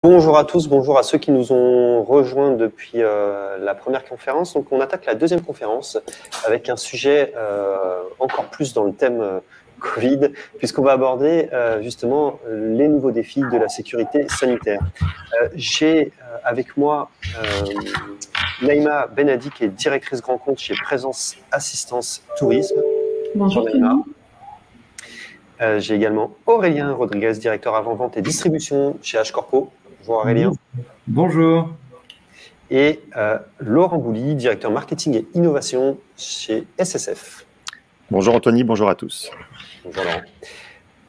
Bonjour à tous, bonjour à ceux qui nous ont rejoints depuis la première conférence. Donc, on attaque la deuxième conférence avec un sujet encore plus dans le thème Covid, puisqu'on va aborder justement les nouveaux défis de la sécurité sanitaire. J'ai avec moi Naïma Benadi, qui est directrice grand compte chez Présence Assistance Tourisme. Bonjour Naïma. Tony. J'ai également Aurélien Rodriguez, directeur avant-vente et distribution chez H-Corpo. Bonjour Aurélien. Bonjour. Et Laurent Bouly, directeur marketing et innovation chez SSF. Bonjour Anthony, bonjour à tous. Bonjour Laurent.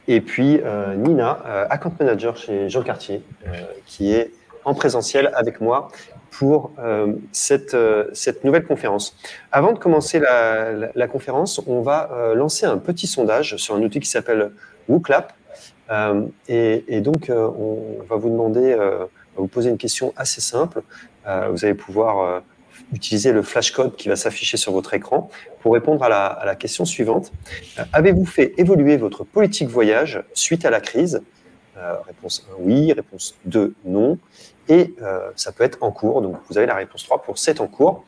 Et puis Nina, account manager chez Jean Cartier, qui est en présentiel avec moi pour cette nouvelle conférence. Avant de commencer la conférence, on va lancer un petit sondage sur un outil qui s'appelle WooClap. Et donc, on va vous demander, vous poser une question assez simple. Vous allez pouvoir utiliser le flashcode qui va s'afficher sur votre écran pour répondre à la question suivante. Avez-vous fait évoluer votre politique voyage suite à la crise? Réponse 1, oui. Réponse 2, non. Et ça peut être en cours. Donc, vous avez la réponse 3 pour c'est en cours.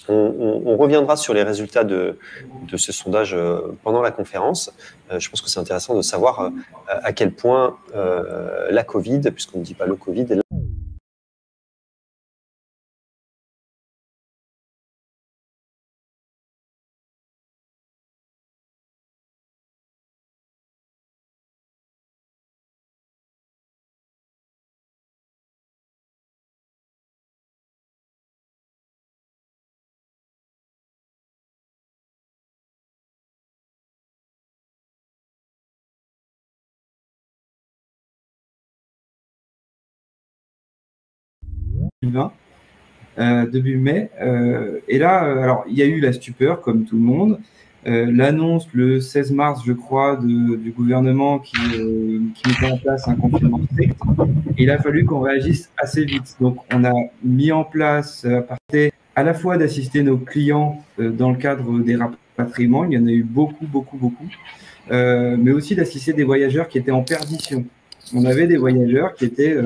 On reviendra sur les résultats de ce sondage pendant la conférence. Je pense que c'est intéressant de savoir à quel point la Covid, puisqu'on ne dit pas le Covid, début mai. Et là, alors il y a eu la stupeur, comme tout le monde. L'annonce le 16 mars, je crois, du gouvernement qui mettait en place un confinement strict. Et il a fallu qu'on réagisse assez vite. Donc, on a mis en place, à la fois d'assister nos clients dans le cadre des rapatriements, il y en a eu beaucoup, mais aussi d'assister des voyageurs qui étaient en perdition. On avait des voyageurs qui étaient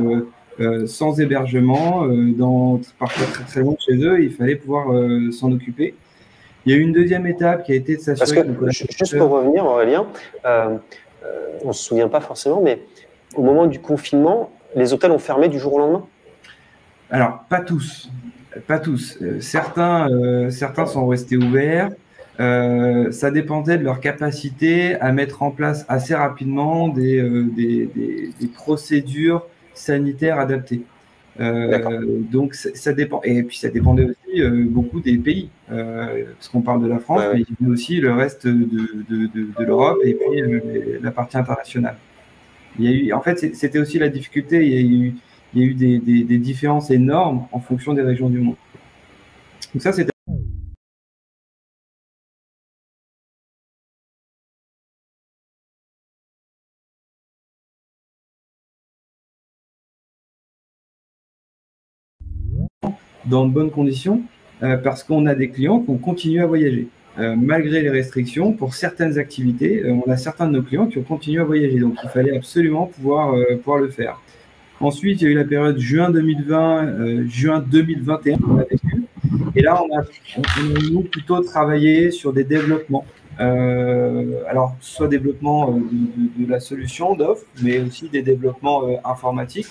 sans hébergement, parfois très loin de chez eux, il fallait pouvoir s'en occuper. Il y a eu une deuxième étape qui a été de s'assurer que juste pour revenir, Aurélien, on ne se souvient pas forcément, mais au moment du confinement, les hôtels ont fermé du jour au lendemain? Alors, pas tous. Certains sont restés ouverts. Ça dépendait de leur capacité à mettre en place assez rapidement des procédures sanitaires adaptées. Donc, ça dépend. Et puis, ça dépendait aussi beaucoup des pays. Parce qu'on parle de la France, mais il y a aussi le reste de l'Europe et puis la partie internationale. En fait, c'était aussi la difficulté. Il y a eu des différences énormes en fonction des régions du monde. Donc ça, c'était dans de bonnes conditions parce qu'on a des clients qui ont continué à voyager. Malgré les restrictions, pour certaines activités, on a certains de nos clients qui ont continué à voyager. Donc, il fallait absolument pouvoir le faire. Ensuite, il y a eu la période juin 2020, juin 2021 qu'on a vécu. Et là, on a nous plutôt travaillé sur des développements. Alors, soit développement de la solution d'offre, mais aussi des développements informatiques.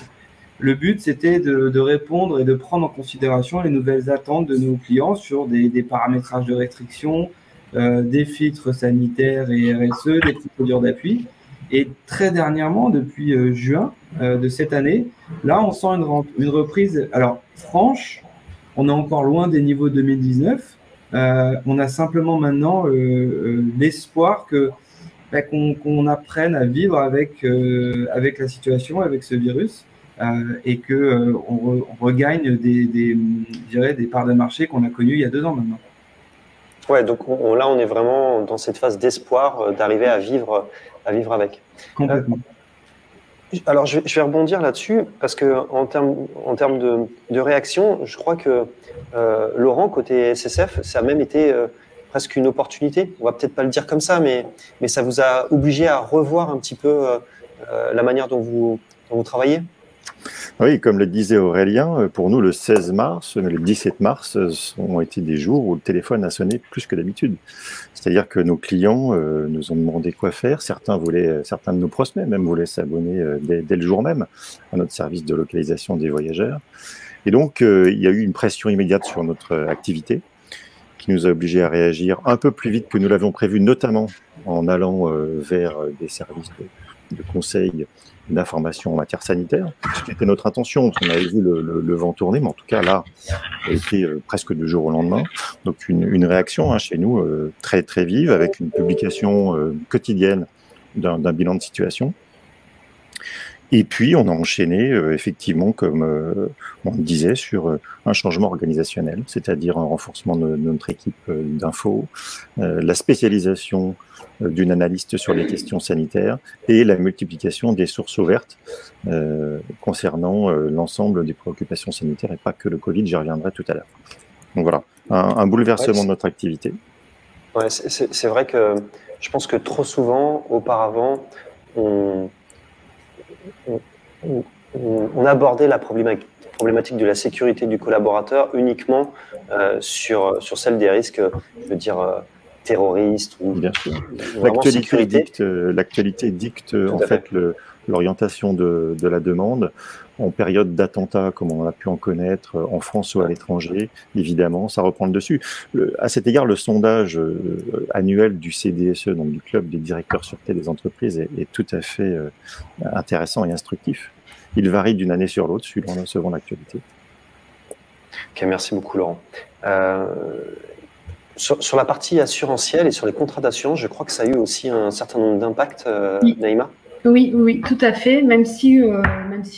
Le but, c'était de répondre et de prendre en considération les nouvelles attentes de nos clients sur des paramétrages de restriction, des filtres sanitaires et RSE, des procédures d'appui. Et très dernièrement, depuis juin de cette année, là, on sent une reprise. Alors, franche, on est encore loin des niveaux 2019. On a simplement maintenant l'espoir qu'on apprenne à vivre avec la situation, avec ce virus. Et qu'on regagne des parts de marché qu'on a connues il y a 2 ans maintenant. Ouais, donc là, on est vraiment dans cette phase d'espoir d'arriver à vivre avec. Complètement. Alors, je vais rebondir là-dessus parce que en termes de réaction, je crois que Laurent, côté SSF, ça a même été presque une opportunité. On va peut-être pas le dire comme ça, mais ça vous a obligé à revoir un petit peu la manière dont vous travaillez. Oui, comme le disait Aurélien, pour nous, le 16 mars, le 17 mars ont été des jours où le téléphone a sonné plus que d'habitude. C'est-à-dire que nos clients nous ont demandé quoi faire. Certains de nos prospects même voulaient s'abonner dès le jour même à notre service de localisation des voyageurs. Et donc, il y a eu une pression immédiate sur notre activité qui nous a obligés à réagir un peu plus vite que nous l'avions prévu, notamment en allant vers des services de conseil, d'information en matière sanitaire, ce qui était notre intention. On avait vu le vent tourner, mais en tout cas là, ça a été presque du jour au lendemain. Donc une réaction chez nous très très vive, avec une publication quotidienne d'un bilan de situation. Et puis on a enchaîné effectivement, comme on le disait, sur un changement organisationnel, c'est-à-dire un renforcement de notre équipe d'info, la spécialisation d'une analyste sur les questions sanitaires et la multiplication des sources ouvertes concernant l'ensemble des préoccupations sanitaires et pas que le Covid, j'y reviendrai tout à l'heure. Donc voilà, un bouleversement de notre activité. Ouais, c'est vrai que je pense que trop souvent, auparavant, on abordait la problématique de la sécurité du collaborateur uniquement sur celle des risques, je veux dire, terroristes. Ou bien sûr. L'actualité dicte en fait l'orientation de la demande en période d'attentat, comme on a pu en connaître en France ou à l'étranger. Évidemment, ça reprend le dessus. À cet égard, le sondage annuel du CDSE, donc du Club des directeurs sûreté des entreprises, est tout à fait intéressant et instructif. Il varie d'une année sur l'autre, selon l'actualité. Ok, merci beaucoup, Laurent. Sur la partie assurantielle et sur les contrats d'assurance, je crois que ça a eu aussi un certain nombre d'impacts, oui. Naïma. Oui, tout à fait. Même si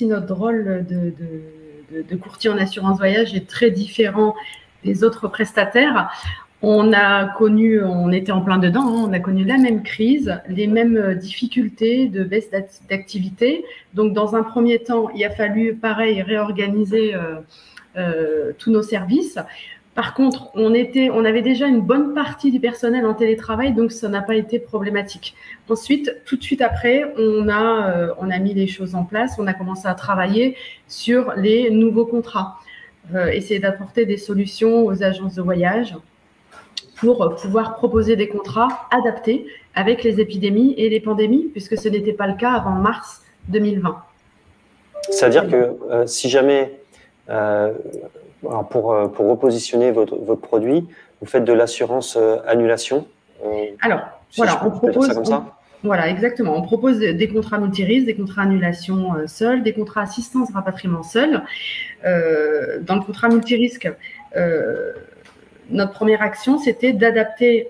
notre rôle de courtier en assurance voyage est très différent des autres prestataires, on était en plein dedans, on a connu la même crise, les mêmes difficultés de baisse d'activité. Donc, dans un premier temps, il a fallu, pareil, réorganiser tous nos services. Par contre, on avait déjà une bonne partie du personnel en télétravail, donc ça n'a pas été problématique. Ensuite, tout de suite après, on a mis les choses en place, on a commencé à travailler sur les nouveaux contrats, essayer d'apporter des solutions aux agences de voyage pour pouvoir proposer des contrats adaptés avec les épidémies et les pandémies, puisque ce n'était pas le cas avant mars 2020. C'est-à-dire que si jamais... Alors pour repositionner votre produit, vous faites de l'assurance annulation. Alors, si voilà, on propose ça comme ça. Voilà, exactement. On propose des contrats multirisques, des contrats annulation seuls, des contrats assistance rapatriement seuls. Dans le contrat multirisque, notre première action, c'était d'adapter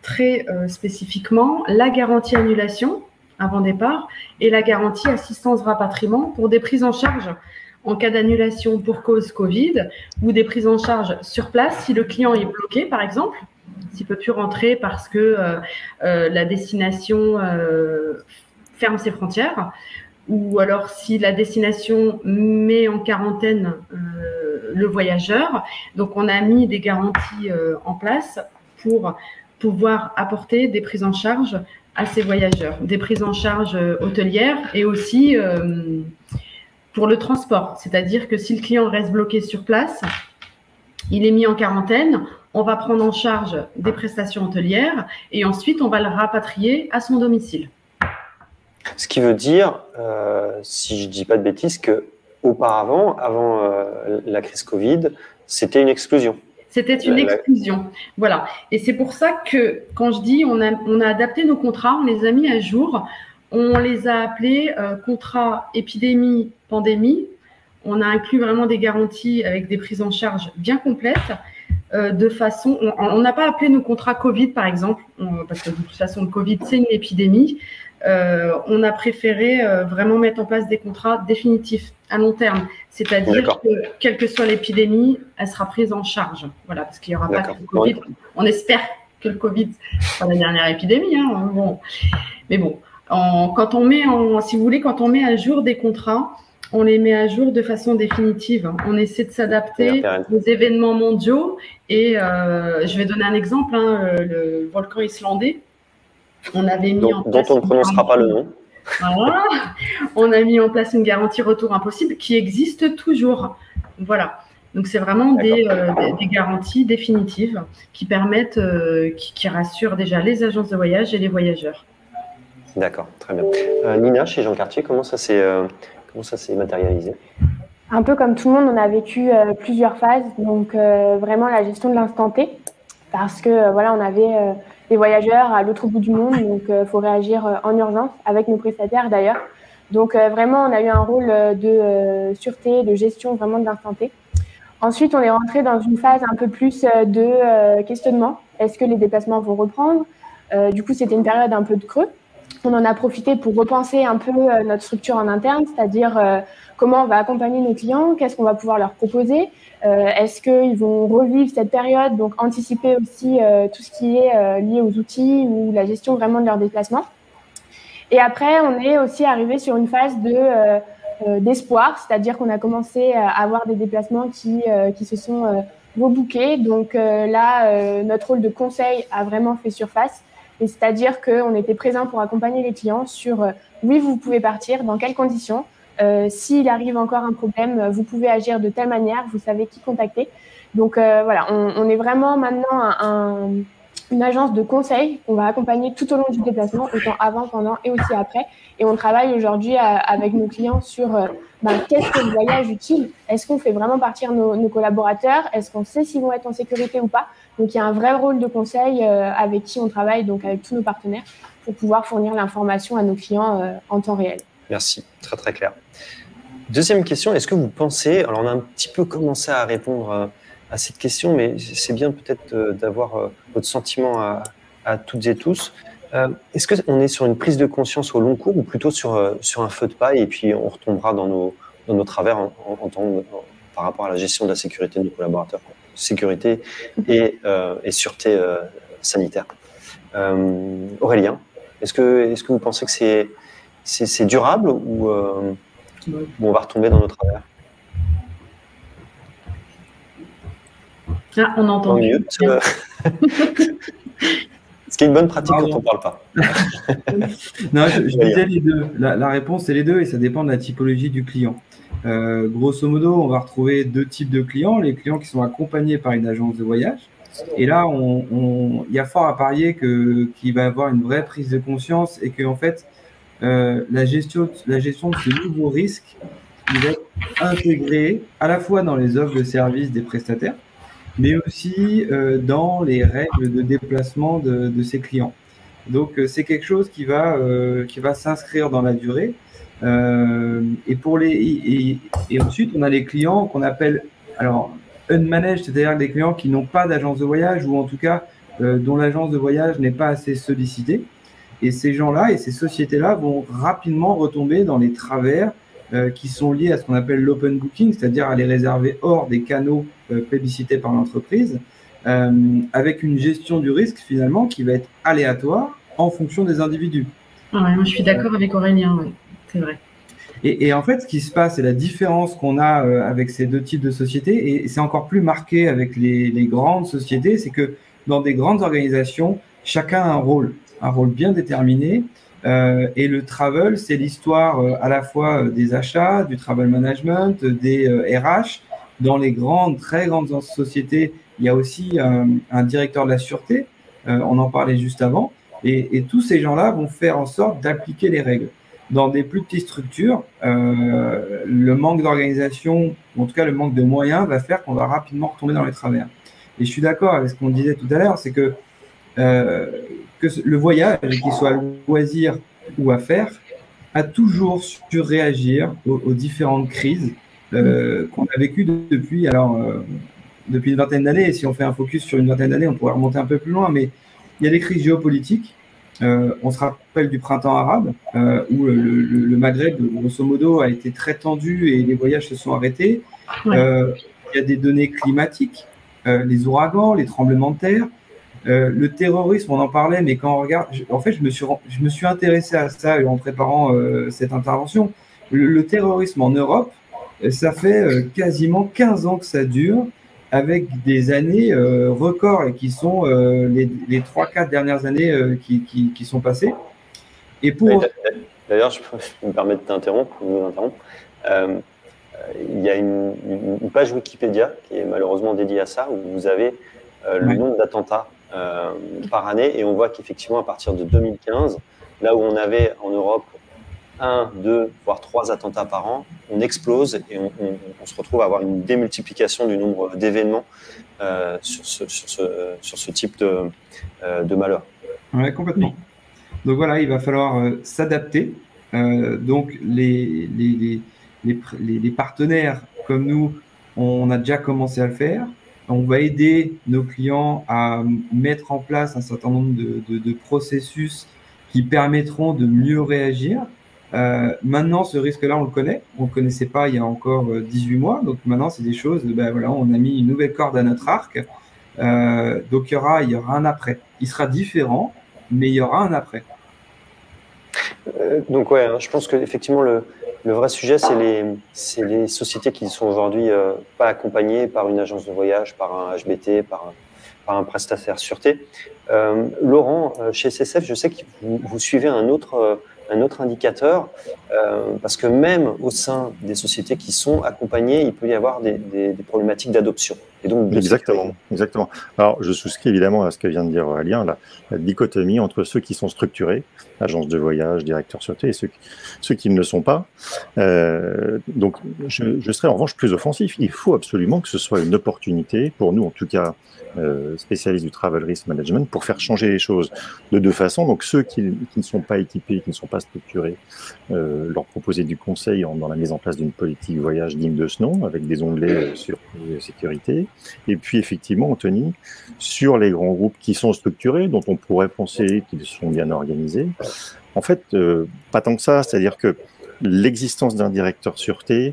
très spécifiquement la garantie annulation avant départ et la garantie assistance rapatriement pour des prises en charge en cas d'annulation pour cause Covid ou des prises en charge sur place si le client est bloqué, par exemple, s'il ne peut plus rentrer parce que la destination ferme ses frontières, ou alors si la destination met en quarantaine le voyageur. Donc, on a mis des garanties en place pour pouvoir apporter des prises en charge à ces voyageurs, des prises en charge hôtelières et aussi pour le transport, c'est-à-dire que si le client reste bloqué sur place, il est mis en quarantaine, on va prendre en charge des prestations hôtelières et ensuite on va le rapatrier à son domicile. Ce qui veut dire, si je ne dis pas de bêtises, qu'auparavant, avant la crise Covid, c'était une exclusion. C'était une exclusion, voilà. Et c'est pour ça que quand je dis on a adapté nos contrats, on les a mis à jour. On les a appelés contrats épidémie-pandémie. On a inclus vraiment des garanties avec des prises en charge bien complètes. De façon, on n'a pas appelé nos contrats Covid, par exemple, parce que de toute façon, le Covid, c'est une épidémie. On a préféré vraiment mettre en place des contrats définitifs à long terme. C'est-à-dire que, quelle que soit l'épidémie, elle sera prise en charge. Voilà, parce qu'il n'y aura pas que le Covid. On espère que le Covid sera la dernière épidémie. Hein, bon. Mais bon. Quand on met à jour des contrats, on les met à jour de façon définitive. On essaie de s'adapter aux événements mondiaux. Et je vais donner un exemple, le volcan islandais. On avait mis en place. Dont on ne prononcera pas le nom. Voilà. On a mis en place une garantie retour impossible qui existe toujours. Voilà. Donc, c'est vraiment des garanties définitives qui permettent, qui rassurent déjà les agences de voyage et les voyageurs. D'accord, très bien. Nina, chez Jean Cartier, comment ça s'est matérialisé? Un peu comme tout le monde, on a vécu plusieurs phases. Donc, vraiment la gestion de l'instant T, parce que voilà, on avait des voyageurs à l'autre bout du monde, donc il faut réagir en urgence avec nos prestataires d'ailleurs. Donc, vraiment, on a eu un rôle de sûreté, de gestion vraiment de l'instant T. Ensuite, on est rentré dans une phase un peu plus de questionnement. Est-ce que les déplacements vont reprendre? Du coup, c'était une période un peu de creux. On en a profité pour repenser un peu notre structure en interne, c'est-à-dire comment on va accompagner nos clients, qu'est-ce qu'on va pouvoir leur proposer, est-ce qu'ils vont revivre cette période, donc anticiper aussi tout ce qui est lié aux outils ou la gestion vraiment de leurs déplacements. Et après, on est aussi arrivé sur une phase d'espoir, c'est-à-dire qu'on a commencé à avoir des déplacements qui se sont rebookés. Donc là, notre rôle de conseil a vraiment fait surface. Et c'est-à-dire qu'on était présent pour accompagner les clients sur oui, vous pouvez partir, dans quelles conditions, s'il arrive encore un problème, vous pouvez agir de telle manière, vous savez qui contacter. Donc voilà, on est vraiment maintenant une agence de conseil qu'on va accompagner tout au long du déplacement, autant avant, pendant et aussi après. Et on travaille aujourd'hui avec nos clients sur qu'est-ce que le voyage utile? Est-ce qu'on fait vraiment partir nos collaborateurs? Est-ce qu'on sait s'ils vont être en sécurité ou pas? Donc, il y a un vrai rôle de conseil avec qui on travaille, donc avec tous nos partenaires, pour pouvoir fournir l'information à nos clients en temps réel. Merci, très très clair. Deuxième question, est-ce que vous pensez, alors on a un petit peu commencé à répondre à cette question, mais c'est bien peut-être d'avoir votre sentiment à toutes et tous. Est-ce qu'on est sur une prise de conscience au long cours ou plutôt sur un feu de paille et puis on retombera dans nos travers par rapport à la gestion de la sécurité de nos collaborateurs, sécurité et sûreté sanitaire. Aurélien, est-ce que vous pensez que c'est durable ou on va retomber dans nos travers? Ah, on entend mieux. Ce qui est une bonne pratique quand on ne parle pas. Non, je disais les deux. La réponse, c'est les deux et ça dépend de la typologie du client. Grosso modo, on va retrouver deux types de clients. Les clients qui sont accompagnés par une agence de voyage. Et là, il y a fort à parier qu'il va y avoir une vraie prise de conscience et que en fait, la gestion de ce nouveau risque il va être intégré à la fois dans les offres de services des prestataires, mais aussi dans les règles de déplacement de ses clients. Donc, c'est quelque chose qui va s'inscrire dans la durée. Et ensuite, on a les clients qu'on appelle unmanaged, c'est-à-dire des clients qui n'ont pas d'agence de voyage ou en tout cas dont l'agence de voyage n'est pas assez sollicitée. Et ces gens-là et ces sociétés-là vont rapidement retomber dans les travers qui sont liés à ce qu'on appelle l'open booking, c'est-à-dire à les réserver hors des canaux plébiscités par l'entreprise, avec une gestion du risque finalement qui va être aléatoire en fonction des individus. Ouais, moi je suis d'accord avec Aurélien, ouais, c'est vrai. Et en fait, ce qui se passe et la différence qu'on a avec ces deux types de sociétés, et c'est encore plus marqué avec les grandes sociétés, c'est que dans des grandes organisations, chacun a un rôle bien déterminé. Et le travel, c'est l'histoire à la fois des achats, du travel management, des RH. Dans les très grandes sociétés, il y a aussi un directeur de la sûreté. On en parlait juste avant. Et tous ces gens-là vont faire en sorte d'appliquer les règles. Dans des plus petites structures, le manque d'organisation, ou en tout cas le manque de moyens, va faire qu'on va rapidement retomber dans les travers. Et je suis d'accord avec ce qu'on disait tout à l'heure, c'est que le voyage, qu'il soit à loisir ou à faire, a toujours su réagir aux différentes crises qu'on a vécues depuis une vingtaine d'années. Et si on fait un focus sur une vingtaine d'années, on pourrait remonter un peu plus loin, mais il y a des crises géopolitiques. On se rappelle du printemps arabe, où le Maghreb, grosso modo, a été très tendu et les voyages se sont arrêtés. Ouais. Il y a des données climatiques, les ouragans, les tremblements de terre. Le terrorisme, on en parlait, mais quand on regarde, en fait, je me suis intéressé à ça en préparant cette intervention. Le terrorisme en Europe, ça fait quasiment 15 ans que ça dure, avec des années records et qui sont les 3-4 dernières années qui sont passées. Et pour... D'ailleurs, je me permets de t'interrompre, il y a une page Wikipédia qui est malheureusement dédiée à ça, où vous avez le nombre d'attentats par année, et on voit qu'effectivement, à partir de 2015, là où on avait en Europe 1, 2, voire 3 attentats par an, on explose et on se retrouve à avoir une démultiplication du nombre d'événements sur ce type de malheur. Oui, complètement. Donc voilà, il va falloir s'adapter. Donc les partenaires comme nous, on a déjà commencé à le faire. On va aider nos clients à mettre en place un certain nombre de processus qui permettront de mieux réagir. Maintenant, ce risque-là, on le connaît. On ne le connaissait pas il y a encore 18 mois. Donc maintenant, c'est des choses, voilà, on a mis une nouvelle corde à notre arc. Donc il y aura un après. Il sera différent, mais il y aura un après. Donc ouais, je pense qu'effectivement, le vrai sujet, c'est les sociétés qui sont aujourd'hui pas accompagnées par une agence de voyage, par un HBT, par un prestataire sûreté. Laurent, chez SSF, je sais que vous suivez un autre indicateur, parce que même au sein des sociétés qui sont accompagnées, il peut y avoir des problématiques d'adoption. Et donc exactement. Alors, je souscris évidemment à ce que vient de dire Aurélien, la dichotomie entre ceux qui sont structurés, agence de voyage, directeur sûreté, et ceux qui ne le sont pas. Donc, je serais en revanche plus offensif. Il faut absolument que ce soit une opportunité, pour nous en tout cas, spécialistes du travel risk management, pour faire changer les choses de deux façons. Donc ceux qui ne sont pas équipés, qui ne sont pas structurés, leur proposer du conseil dans la mise en place d'une politique voyage digne de ce nom, avec des onglets sur sécurité. Et puis effectivement, Anthony, sur les grands groupes qui sont structurés, dont on pourrait penser qu'ils sont bien organisés, en fait, pas tant que ça. C'est-à-dire que l'existence d'un directeur sûreté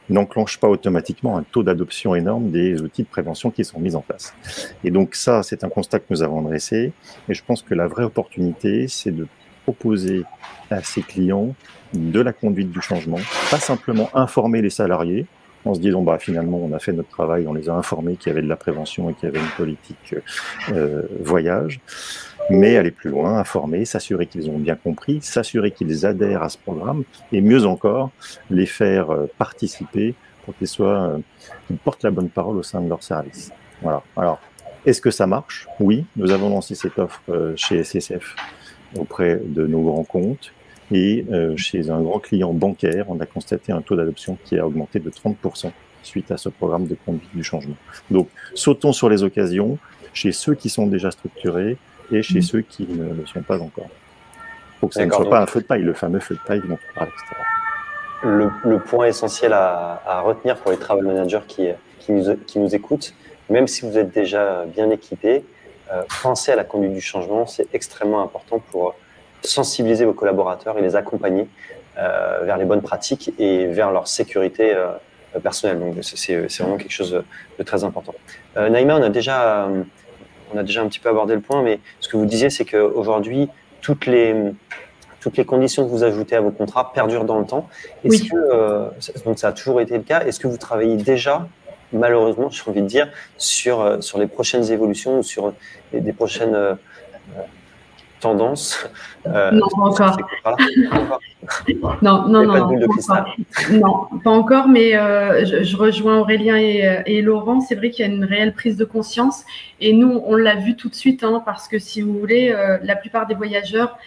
n'enclenche pas automatiquement un taux d'adoption énorme des outils de prévention qui sont mis en place. Et donc ça, c'est un constat que nous avons dressé. Et je pense que la vraie opportunité, c'est de proposer à ses clients de la conduite du changement, pas simplement informer les salariés en se disant finalement on a fait notre travail, on les a informés qu'il y avait de la prévention et qu'il y avait une politique voyage, mais aller plus loin, informer, s'assurer qu'ils ont bien compris, s'assurer qu'ils adhèrent à ce programme, et mieux encore, les faire participer pour qu'ils portent la bonne parole au sein de leur service. Voilà. Alors, est-ce que ça marche? Oui, nous avons lancé cette offre chez SSF auprès de nos grands comptes, et chez un grand client bancaire, on a constaté un taux d'adoption qui a augmenté de 30% suite à ce programme de conduite du changement. Donc, sautons sur les occasions chez ceux qui sont déjà structurés et chez ceux qui ne le sont pas encore. Pour que ça ne soit pas un feu de paille, le fameux feu de paille dont on parle, etc. Le point essentiel à retenir pour les travel managers qui nous écoutent, même si vous êtes déjà bien équipés, pensez à la conduite du changement, c'est extrêmement important pour sensibiliser vos collaborateurs et les accompagner vers les bonnes pratiques et vers leur sécurité personnelle. Donc c'est vraiment quelque chose de très important. Naïma, on a déjà un petit peu abordé le point, mais ce que vous disiez, c'est qu'aujourd'hui, toutes les conditions que vous ajoutez à vos contrats perdurent dans le temps. Donc ça a toujours été le cas. Est-ce que vous travaillez déjà, malheureusement, j'ai envie de dire, sur les prochaines évolutions ou sur des prochaines tendances Non, pas encore. Non, pas encore, mais je rejoins Aurélien et Laurent. C'est vrai qu'il y a une réelle prise de conscience et nous, on l'a vu tout de suite, parce que si vous voulez, la plupart des voyageurs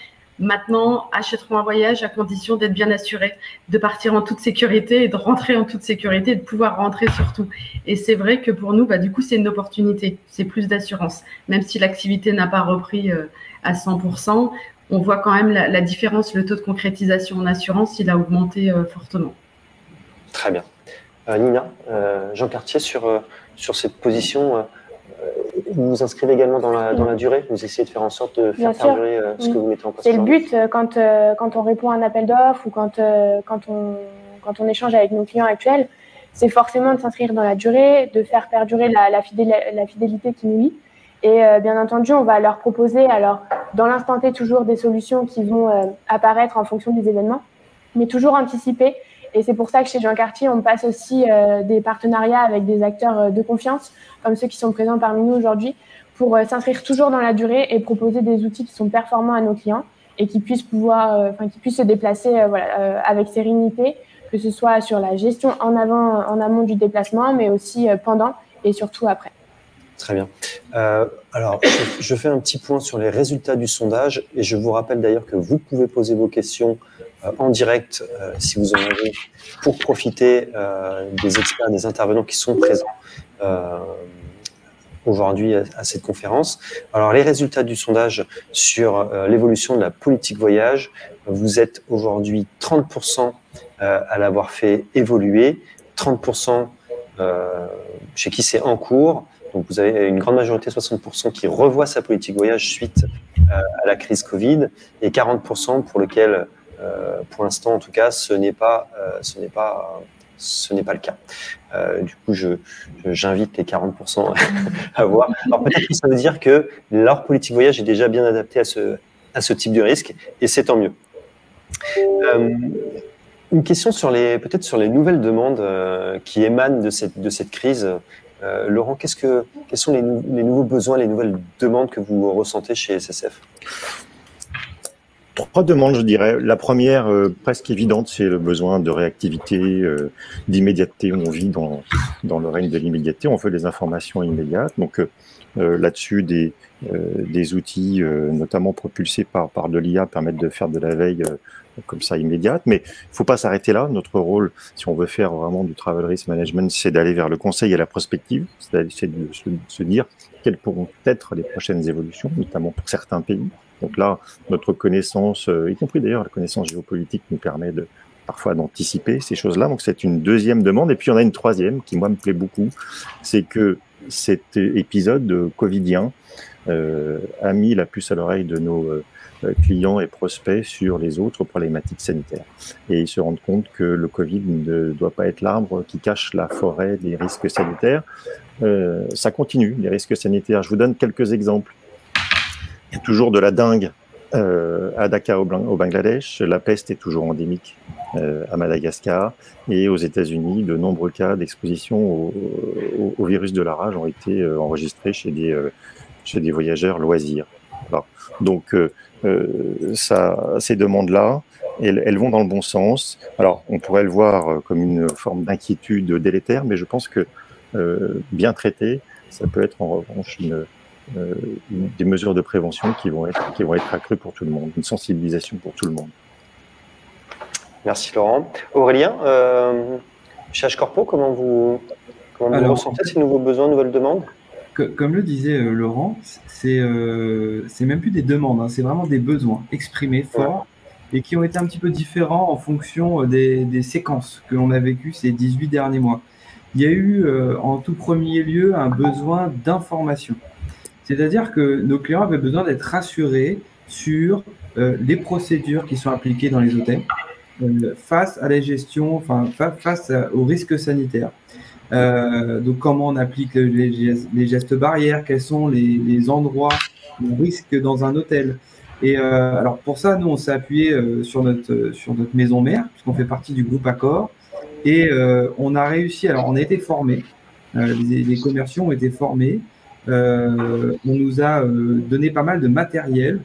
maintenant achèteront un voyage à condition d'être bien assurés, de partir en toute sécurité et de rentrer en toute sécurité et de pouvoir rentrer surtout. Et c'est vrai que pour nous, du coup, c'est une opportunité, c'est plus d'assurance. Même si l'activité n'a pas repris à 100%, on voit quand même la différence, le taux de concrétisation en assurance, il a augmenté fortement. Très bien. Nina, Jean Cartier, sur cette position, vous vous inscrivez également dans la durée? Vous essayez de faire en sorte de faire perdurer ce que vous mettez en place? C'est le but quand on répond à un appel d'offres ou quand on échange avec nos clients actuels, c'est forcément de s'inscrire dans la durée, de faire perdurer la fidélité qui nous lie. Et bien entendu, on va leur proposer, alors dans l'instant T, toujours des solutions qui vont apparaître en fonction des événements, mais toujours anticiper. Et c'est pour ça que chez Jean Cartier, on passe aussi des partenariats avec des acteurs de confiance, comme ceux qui sont présents parmi nous aujourd'hui, pour s'inscrire toujours dans la durée et proposer des outils qui sont performants à nos clients et qu'ils puissent qu'ils puissent se déplacer avec sérénité, que ce soit sur la gestion en amont du déplacement, mais aussi pendant et surtout après. Très bien. Alors, je fais un petit point sur les résultats du sondage et je vous rappelle d'ailleurs que vous pouvez poser vos questions en direct si vous en avez pour profiter des experts, des intervenants qui sont présents aujourd'hui à cette conférence. Alors, les résultats du sondage sur l'évolution de la politique voyage, vous êtes aujourd'hui 30% à l'avoir fait évoluer, 30% chez qui c'est en cours. Donc, vous avez une grande majorité, 60%, qui revoit sa politique voyage suite à la crise Covid et 40% pour lequel, pour l'instant en tout cas, ce n'est pas le cas. Du coup, j'invite les 40% à voir. Alors, peut-être que ça veut dire que leur politique voyage est déjà bien adaptée à ce type de risque et c'est tant mieux. Une question peut-être sur les nouvelles demandes qui émanent de cette crise. Laurent, quels sont les nouveaux besoins, les nouvelles demandes que vous ressentez chez SSF? 3 demandes, je dirais. La première, presque évidente, c'est le besoin de réactivité, d'immédiateté. On vit dans le règne de l'immédiateté, on veut des informations immédiates. Donc là-dessus, des outils, notamment propulsés par de l'IA, permettent de faire de la veille comme ça immédiate. Mais il ne faut pas s'arrêter là. Notre rôle, si on veut faire vraiment du travel risk management, c'est d'aller vers le conseil et la prospective, c'est de se dire quelles pourront être les prochaines évolutions, notamment pour certains pays. Donc là, notre connaissance, y compris d'ailleurs la connaissance géopolitique, nous permet parfois d'anticiper ces choses-là. Donc c'est une deuxième demande. Et puis il y en a une troisième qui, moi, me plaît beaucoup. C'est que cet épisode covidien a mis la puce à l'oreille de nos clients et prospects sur les autres problématiques sanitaires. Et ils se rendent compte que le Covid ne doit pas être l'arbre qui cache la forêt des risques sanitaires. Ça continue, les risques sanitaires. Je vous donne quelques exemples. Il y a toujours de la dengue à Dhaka au Bangladesh. La peste est toujours endémique à Madagascar. Et aux États-Unis, de nombreux cas d'exposition au virus de la rage ont été enregistrés chez des voyageurs loisirs. Voilà. Donc, ces demandes-là, elles vont dans le bon sens. Alors, on pourrait le voir comme une forme d'inquiétude délétère, mais je pense que bien traité, ça peut être en revanche des mesures de prévention qui vont être accrues pour tout le monde, une sensibilisation pour tout le monde. Merci Laurent. Aurélien, chez H-Corpo, comment vous ressentez ces nouveaux besoins, nouvelles demandes? Comme le disait Laurent, c'est même plus des demandes, hein, c'est vraiment des besoins exprimés forts et qui ont été un petit peu différents en fonction des séquences que l'on a vécues ces 18 derniers mois. Il y a eu en tout premier lieu un besoin d'information. C'est-à-dire que nos clients avaient besoin d'être rassurés sur les procédures qui sont appliquées dans les hôtels face à la gestion, face aux risques sanitaires. Donc, comment on applique les gestes barrières, quels sont les endroits où on risque dans un hôtel. Et alors, pour ça, nous, on s'est appuyé sur notre maison mère, puisqu'on fait partie du groupe Accor. Et on a réussi, alors on a été formés, les commerciaux ont été formés. On nous a donné pas mal de matériel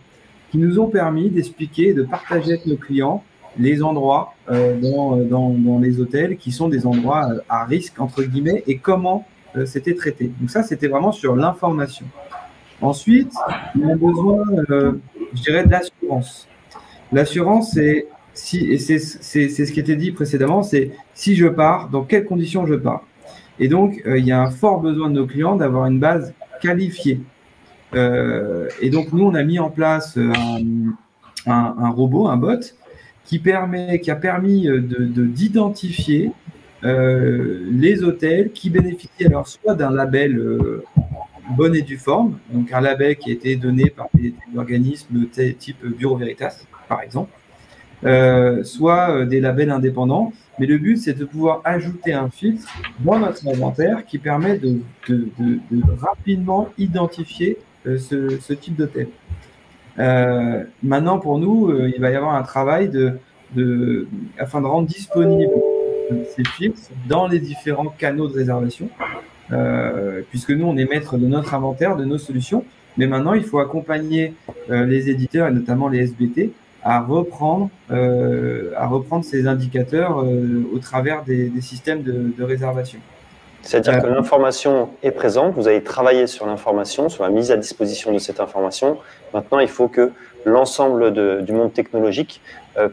qui nous ont permis d'expliquer, de partager avec nos clients les endroits dans les hôtels qui sont des endroits à risque, entre guillemets, et comment c'était traité. Donc ça, c'était vraiment sur l'information. Ensuite, on a besoin, je dirais, d'assurance. L'assurance, c'est ce qui était dit précédemment, c'est si je pars, dans quelles conditions je pars. Et donc, il y a un fort besoin de nos clients d'avoir une base qualifiée. Et donc, nous, on a mis en place un robot, un bot, qui a permis d'identifier les hôtels qui bénéficient alors soit d'un label bonne et due forme, donc un label qui a été donné par des organismes type Bureau Veritas, par exemple, soit des labels indépendants. Mais le but, c'est de pouvoir ajouter un filtre dans notre inventaire qui permet de rapidement identifier ce type d'hôtel. Maintenant, pour nous, il va y avoir un travail afin de rendre disponibles ces filtres dans les différents canaux de réservation, puisque nous, on est maître de notre inventaire, de nos solutions. Mais maintenant, il faut accompagner les éditeurs, et notamment les SBT, à reprendre ces indicateurs au travers des systèmes de réservation. C'est-à-dire que l'information est présente, vous avez travaillé sur l'information, sur la mise à disposition de cette information. Maintenant, il faut que l'ensemble du monde technologique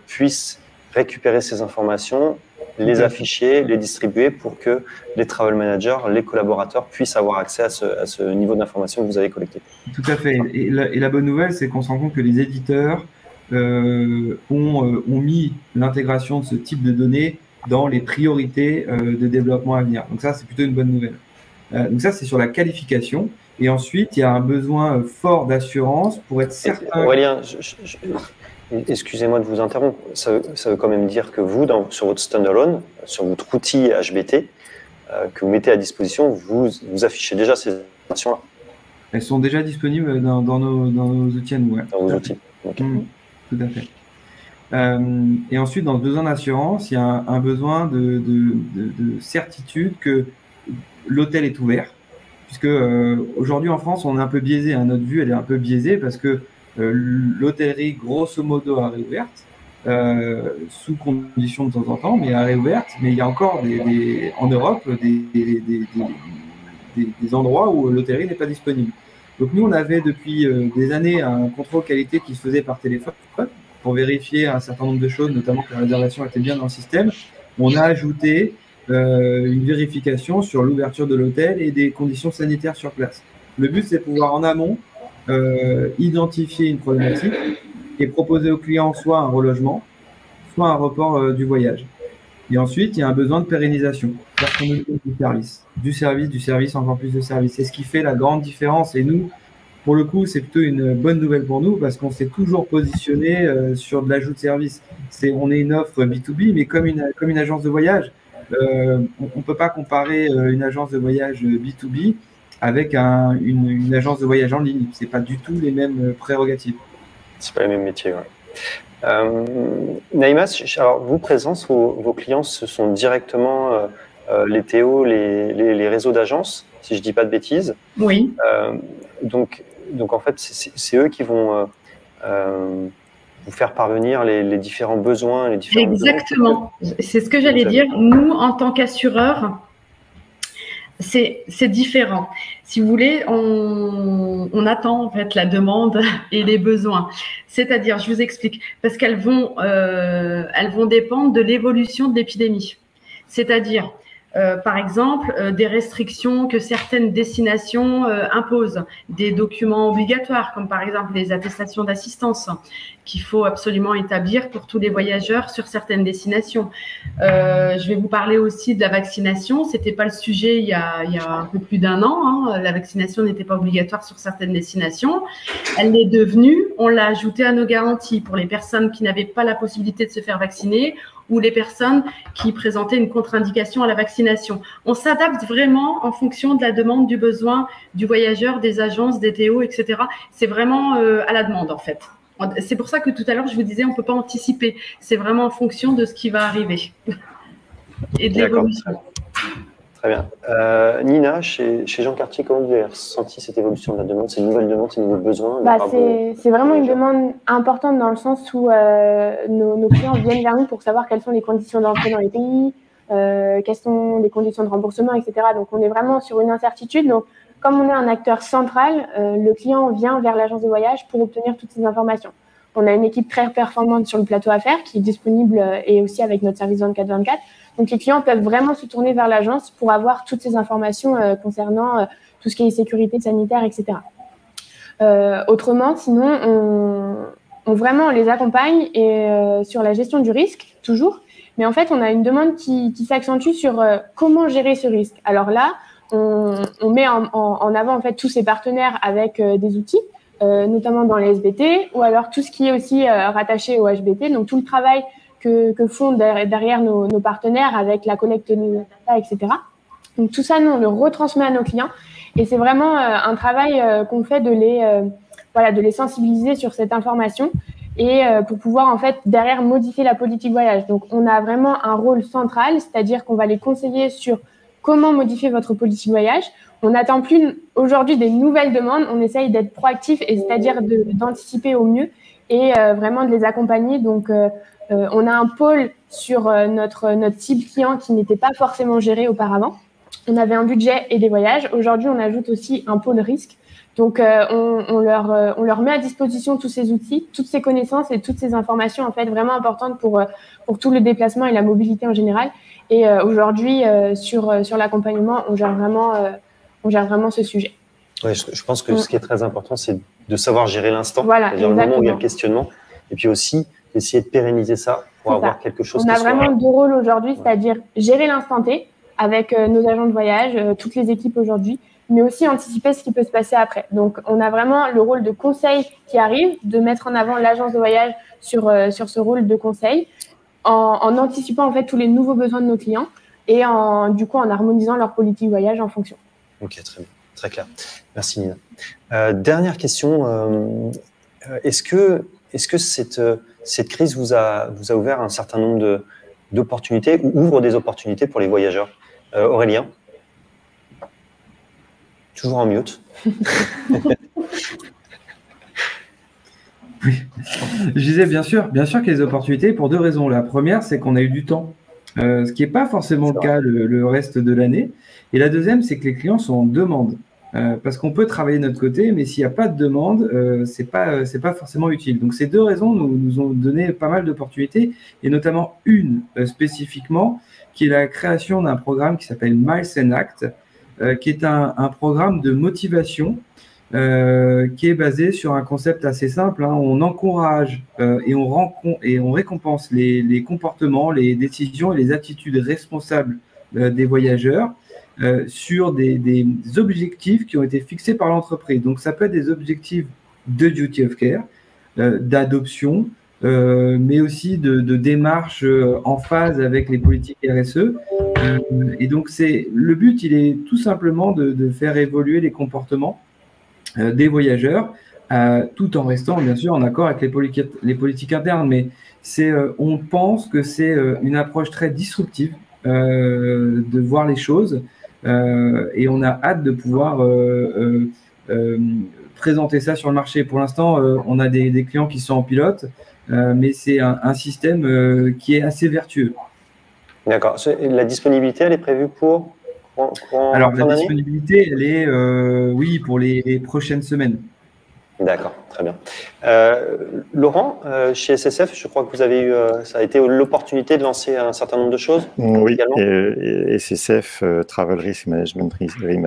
puisse récupérer ces informations, les afficher, les distribuer pour que les travel managers, les collaborateurs puissent avoir accès à ce niveau d'information que vous avez collecté. Tout à fait. Et la bonne nouvelle, c'est qu'on se rend compte que les éditeurs ont mis l'intégration de ce type de données dans les priorités de développement à venir. Donc ça, c'est plutôt une bonne nouvelle. Donc ça, c'est sur la qualification. Et ensuite, il y a un besoin fort d'assurance pour être certain… Aurélien, excusez-moi de vous interrompre. Ça veut quand même dire que vous, sur votre standalone, sur votre outil HBT, que vous mettez à disposition, vous affichez déjà ces informations-là. Elles sont déjà disponibles dans nos outils à nous. Ouais. Dans vos outils. Okay. Tout à fait. Et ensuite, dans le besoin d'assurance, il y a un besoin de certitude que l'hôtel est ouvert. Puisque aujourd'hui en France, on est un peu biaisé. Hein, notre vue, elle est un peu biaisée parce que l'hôtellerie, grosso modo, a réouverte, sous conditions de temps en temps, mais a réouverte. Mais il y a encore en Europe des endroits où l'hôtellerie n'est pas disponible. Donc nous, on avait depuis des années un contrôle qualité qui se faisait par téléphone pour vérifier un certain nombre de choses, notamment que la réservation était bien dans le système. On a ajouté une vérification sur l'ouverture de l'hôtel et des conditions sanitaires sur place. Le but, c'est de pouvoir en amont identifier une problématique et proposer au client soit un relogement, soit un report du voyage. Et ensuite, il y a un besoin de pérennisation, du service, encore plus de service. C'est ce qui fait la grande différence. Et nous, pour le coup, c'est plutôt une bonne nouvelle pour nous parce qu'on s'est toujours positionné sur de l'ajout de service. On est une offre B2B, mais comme une agence de voyage. On ne peut pas comparer une agence de voyage B2B avec une agence de voyage en ligne. Ce n'est pas du tout les mêmes prérogatives. Ce pas les mêmes métiers, ouais. Naïma, alors vous, Présence, vos clients, ce sont directement les TO, les réseaux d'agences, si je ne dis pas de bêtises. Oui. Donc en fait, c'est eux qui vont vous faire parvenir les différents besoins. Exactement. C'est ce que j'allais dire. Nous, en tant qu'assureurs, c'est différent. Si vous voulez, on attend en fait la demande et les besoins. C'est-à-dire, je vous explique, parce qu'elles vont dépendre de l'évolution de l'épidémie. C'est-à-dire, par exemple, des restrictions que certaines destinations imposent, des documents obligatoires, comme par exemple les attestations d'assistance qu'il faut absolument établir pour tous les voyageurs sur certaines destinations. Je vais vous parler aussi de la vaccination. C'était pas le sujet il y a un peu plus d'un an. Hein. La vaccination n'était pas obligatoire sur certaines destinations. Elle l'est devenue. On l'a ajoutée à nos garanties pour les personnes qui n'avaient pas la possibilité de se faire vacciner ou les personnes qui présentaient une contre-indication à la vaccination. On s'adapte vraiment en fonction de la demande, du besoin du voyageur, des agences, des TO, etc. C'est vraiment à la demande, en fait. C'est pour ça que tout à l'heure, je vous disais, on ne peut pas anticiper. C'est vraiment en fonction de ce qui va arriver et de l'évolution. Très bien. Nina, chez Jean Cartier, comment vous avez ressenti cette évolution de la demande, ces nouvelles demandes, ces nouveaux besoins? C'est vraiment une demande importante dans le sens où nos clients viennent vers nous pour savoir quelles sont les conditions d'entrée dans les pays, quelles sont les conditions de remboursement, etc. Donc, on est vraiment sur une incertitude. Donc, comme on est un acteur central, le client vient vers l'agence de voyage pour obtenir toutes ces informations. On a une équipe très performante sur le plateau affaires qui est disponible et aussi avec notre service 24/24. Donc, les clients peuvent vraiment se tourner vers l'agence pour avoir toutes ces informations concernant tout ce qui est sécurité sanitaire, etc. Autrement, sinon, on vraiment les accompagne et, sur la gestion du risque, toujours. Mais en fait, on a une demande qui s'accentue sur comment gérer ce risque. Alors là, on met en avant en fait tous ces partenaires avec des outils, notamment dans les SBT, ou alors tout ce qui est aussi rattaché au HBT, donc tout le travail que font derrière nos partenaires avec la collecte de data, etc. Donc tout ça, nous, on le retransmet à nos clients et c'est vraiment un travail qu'on fait de les sensibiliser sur cette information et pour pouvoir en fait derrière modifier la politique voyage. Donc on a vraiment un rôle central, c'est-à-dire qu'on va les conseiller sur comment modifier votre politique voyage. On n'attend plus aujourd'hui des nouvelles demandes, on essaye d'être proactif et c'est-à-dire d'anticiper au mieux et vraiment de les accompagner. Donc, on a un pôle sur notre cible client qui n'était pas forcément géré auparavant. On avait un budget et des voyages. Aujourd'hui, on ajoute aussi un pôle risque. Donc, on leur met à disposition tous ces outils, toutes ces connaissances et toutes ces informations en fait vraiment importantes pour tout le déplacement et la mobilité en général. Et aujourd'hui, sur l'accompagnement, on gère vraiment ce sujet. Ouais, je pense que ce qui est très important, c'est de savoir gérer l'instant, voilà, c'est-à-dire le moment où il y a le questionnement, et puis aussi d'essayer de pérenniser ça pour avoir quelque chose. On a vraiment deux rôles aujourd'hui, c'est-à-dire gérer l'instant T avec nos agents de voyage, toutes les équipes aujourd'hui, mais aussi anticiper ce qui peut se passer après. Donc, on a vraiment le rôle de conseil qui arrive, de mettre en avant l'agence de voyage sur ce rôle de conseil, en anticipant en fait tous les nouveaux besoins de nos clients et du coup en harmonisant leur politique voyage en fonction. Ok, très bien, très clair. Merci Nina. Dernière question, est-ce que cette crise vous a ouvert un certain nombre d'opportunités ou ouvre des opportunités pour les voyageurs? Aurélien? Toujours en mute. Oui. Je disais bien sûr qu'il y a des opportunités pour deux raisons. La première, c'est qu'on a eu du temps, ce qui n'est pas forcément le cas le reste de l'année. Et la deuxième, c'est que les clients sont en demande. Parce qu'on peut travailler de notre côté, mais s'il n'y a pas de demande, c'est pas forcément utile. Donc ces deux raisons nous ont donné pas mal d'opportunités, et notamment une spécifiquement, qui est la création d'un programme qui s'appelle Miles and Act, qui est un programme de motivation qui est basé sur un concept assez simple. On encourage et on récompense les comportements, les décisions et les attitudes responsables des voyageurs sur des objectifs qui ont été fixés par l'entreprise. Donc, ça peut être des objectifs de duty of care, d'adoption, mais aussi de démarche en phase avec les politiques RSE. Et donc, le but, il est tout simplement de faire évoluer les comportements des voyageurs, tout en restant, bien sûr, en accord avec les politiques internes. Mais on pense que c'est une approche très disruptive de voir les choses. Et on a hâte de pouvoir présenter ça sur le marché. Pour l'instant, on a des clients qui sont en pilote, mais c'est un système qui est assez vertueux. D'accord. La disponibilité, elle est prévue pour Alors, la disponibilité, elle est, oui, pour les prochaines semaines. D'accord, très bien. Laurent, chez SSF, je crois que vous avez eu, ça a été l'opportunité de lancer un certain nombre de choses. Oui, SSF, Travel Risk Management RIM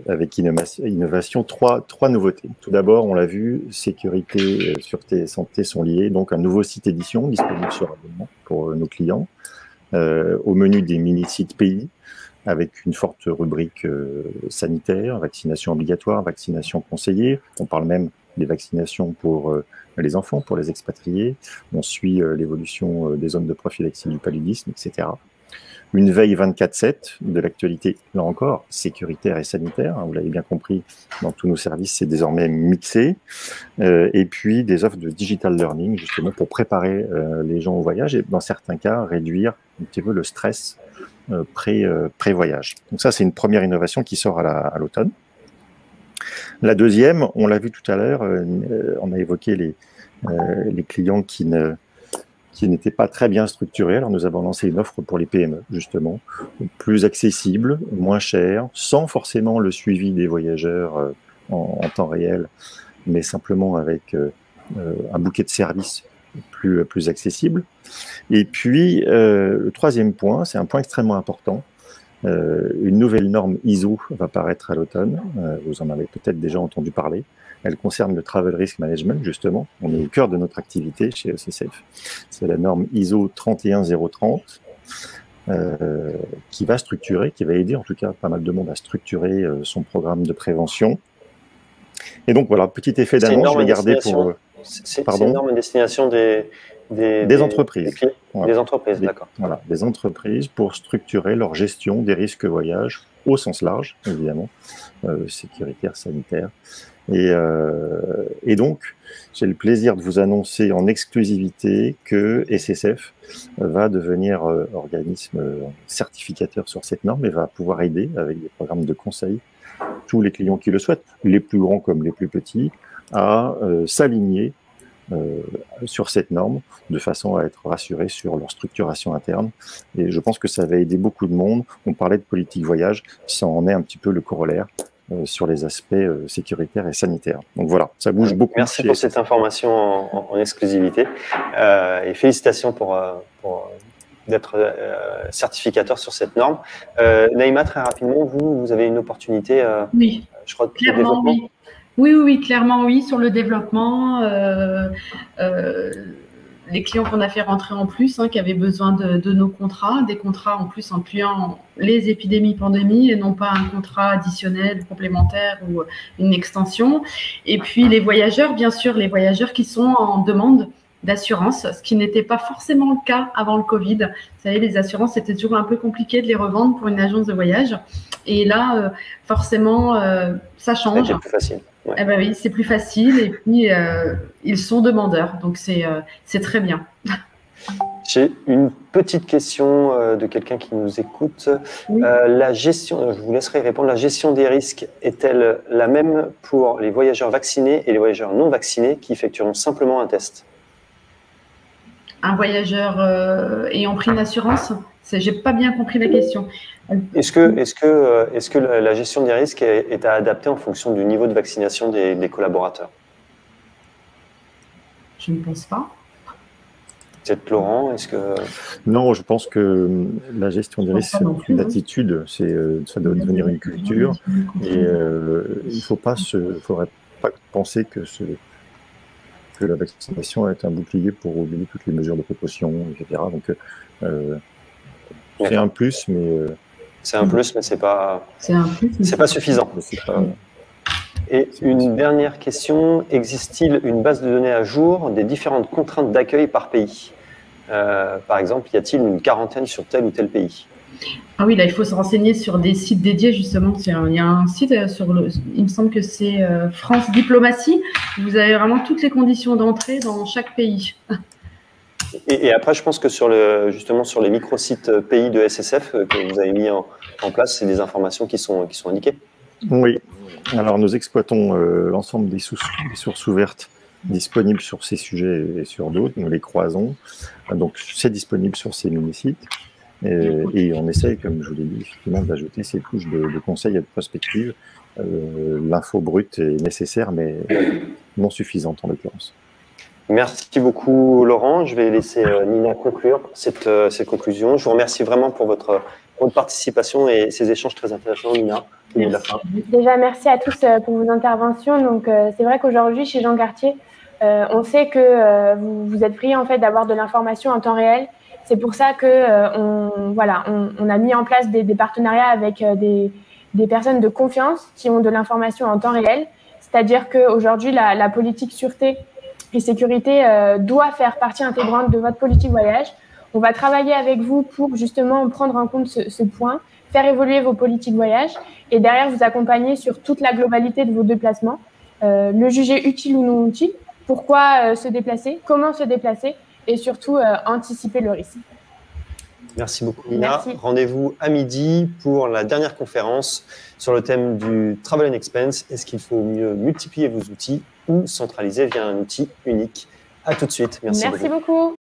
avec innovation, trois nouveautés. Tout d'abord, on l'a vu, sécurité, sûreté et santé sont liées, donc un nouveau site édition disponible sur abonnement pour nos clients, au menu des mini-sites pays, avec une forte rubrique sanitaire, vaccination obligatoire, vaccination conseillée. On parle même des vaccinations pour les enfants, pour les expatriés. On suit l'évolution des zones de prophylaxie du paludisme, etc. Une veille 24/7 de l'actualité, là encore, sécuritaire et sanitaire. Vous l'avez bien compris, dans tous nos services, c'est désormais mixé. Et puis des offres de digital learning, justement, pour préparer les gens au voyage et, dans certains cas, réduire un petit peu le stress pré-voyage. Donc ça, c'est une première innovation qui sort à l'automne. La deuxième, on l'a vu tout à l'heure, on a évoqué les clients qui n'étaient pas très bien structurés. Alors nous avons lancé une offre pour les PME, justement, plus accessible, moins chère, sans forcément le suivi des voyageurs en temps réel, mais simplement avec un bouquet de services plus accessible. Et puis, le troisième point, c'est un point extrêmement important. Une nouvelle norme ISO va paraître à l'automne. Vous en avez peut-être déjà entendu parler. Elle concerne le Travel Risk Management, justement. On est au cœur de notre activité chez SSF. C'est la norme ISO 31030 qui va structurer, qui va aider en tout cas pas mal de monde à structurer son programme de prévention. Et donc voilà, petit effet d'annonce, je vais garder pour... C'est une norme destination des entreprises. Des entreprises, d'accord. Voilà, des entreprises pour structurer leur gestion des risques voyage au sens large, évidemment, sécuritaire, sanitaire. Et donc, j'ai le plaisir de vous annoncer en exclusivité que SSF va devenir organisme certificateur sur cette norme et va pouvoir aider avec des programmes de conseil tous les clients qui le souhaitent, les plus grands comme les plus petits, à s'aligner sur cette norme, de façon à être rassurés sur leur structuration interne. Et je pense que ça va aider beaucoup de monde. On parlait de politique voyage, ça en est un petit peu le corollaire sur les aspects sécuritaires et sanitaires. Donc voilà, ça bouge beaucoup. Merci pour cette information en exclusivité et félicitations pour d'être certificateur sur cette norme. Naïma, très rapidement, vous avez une opportunité, oui, je crois, clairement, oui. Oui, clairement, oui, sur le développement. Les clients qu'on a fait rentrer en plus, qui avaient besoin de nos contrats, des contrats en plus incluant les épidémies, pandémies, et non pas un contrat additionnel, complémentaire ou une extension. Et puis les voyageurs, bien sûr, les voyageurs qui sont en demande d'assurance, ce qui n'était pas forcément le cas avant le Covid. Vous savez, les assurances, c'était toujours un peu compliqué de les revendre pour une agence de voyage. Et là, forcément, ça change. C'est plus facile. Ouais. Eh ben oui, c'est plus facile. Et puis, ils sont demandeurs. Donc, c'est très bien. J'ai une petite question de quelqu'un qui nous écoute. Oui. La gestion, je vous laisserai répondre. La gestion des risques est-elle la même pour les voyageurs vaccinés et les voyageurs non vaccinés qui effectueront simplement un test? Un voyageur ayant pris une assurance? J'ai pas bien compris la question. Est-ce que la gestion des risques est à adapter en fonction du niveau de vaccination des collaborateurs? Je ne pense pas. Peut-être Laurent, est-ce que... Non, je pense que la gestion des risques, c'est une attitude, ça doit devenir une culture. Et il faudrait pas penser que la vaccination est un bouclier pour oublier toutes les mesures de précaution, etc. Donc, c'est un plus, mais... c'est un plus, mais c'est pas suffisant. Et une dernière question, existe-t-il une base de données à jour des différentes contraintes d'accueil par pays? Par exemple, y a-t-il une quarantaine sur tel ou tel pays? Ah oui, là, il faut se renseigner sur des sites dédiés, justement. Il y a un site il me semble que c'est France Diplomatie. Vous avez vraiment toutes les conditions d'entrée dans chaque pays. Et après, je pense que justement sur les micro-sites pays de SSF que vous avez mis en place, c'est des informations qui sont indiquées. Oui. Alors, nous exploitons l'ensemble des sources ouvertes disponibles sur ces sujets et sur d'autres. Nous les croisons. Donc, c'est disponible sur ces mini-sites. Et on essaye, comme je vous l'ai dit, effectivement, d'ajouter ces couches de conseils et de prospectives. L'info brute est nécessaire, mais non suffisante en l'occurrence. Merci beaucoup, Laurent. Je vais laisser Nina conclure cette conclusion. Je vous remercie vraiment pour votre participation et ces échanges très intéressants, Nina. Déjà, merci à tous pour vos interventions. Donc, c'est vrai qu'aujourd'hui, chez Jean Cartier, on sait que vous êtes pris en fait d'avoir de l'information en temps réel. C'est pour ça que on a mis en place des partenariats avec des personnes de confiance qui ont de l'information en temps réel. C'est-à-dire qu'aujourd'hui, la politique sûreté et sécurité doit faire partie intégrante de votre politique voyage. On va travailler avec vous pour justement prendre en compte ce point, faire évoluer vos politiques voyage et derrière vous accompagner sur toute la globalité de vos déplacements, le juger utile ou non utile, pourquoi se déplacer, comment se déplacer et surtout anticiper le risque. Merci beaucoup, Nina. Rendez-vous à midi pour la dernière conférence sur le thème du Travel and Expense. Est-ce qu'il faut mieux multiplier vos outils ou centraliser via un outil unique? À tout de suite. Merci beaucoup.